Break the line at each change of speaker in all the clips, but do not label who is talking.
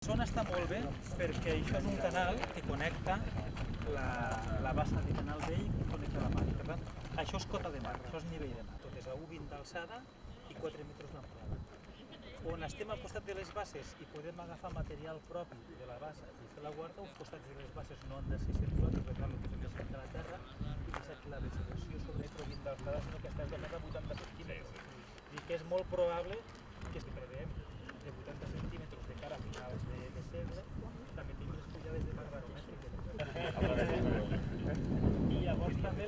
zona està molt bé perquè això és un canal que connecta la bassa de Canal Vell que connecta la mar. Per tant, això és cota de mar, això és nivell de mar. Tot és a 1,20 d'alçada i 4 metres d'amplada. On estem al costat de les basses i podem agafar material propi de la bassa i fer la guarda, els costats de les basses no han de ser circulats, per tant, el que fem és saltar a terra i deixar que la vegetació sobre 20 d'alçada, sinó que estàs de més de 80 centímetres. I que és molt probable que si preveiem de 80 centímetres de cara a finals de segle, també tinc les pujades de mar baromètriques. I llavors també...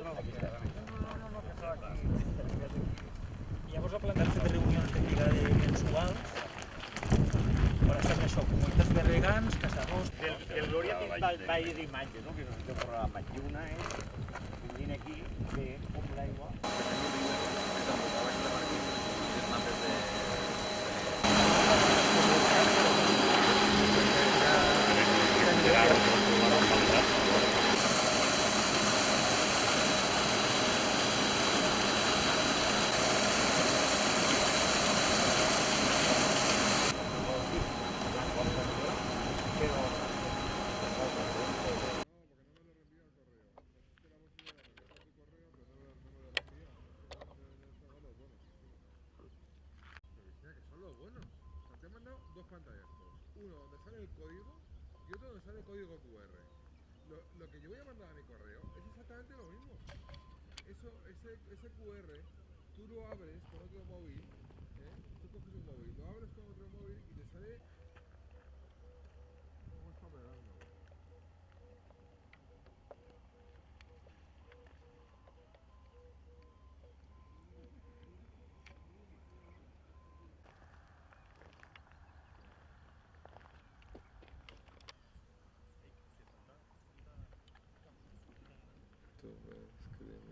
Llavors el planteig de reunions de brigada mensuals, per estar amb això, comunitats de regants, caçadors...
El Glòria té valle d'imatges, no? Que no sé programat. I una és, venint aquí, que com l'aigua...
Dos pantallazos, uno donde sale el código y otro donde sale el código QR. Lo que yo voy a mandar a mi correo es exactamente lo mismo. Ese QR, tú lo abres con otro móvil, tú coges un móvil, lo abres con otro móvil y te sale... ¿Cómo está operando? Tu ves, escribe.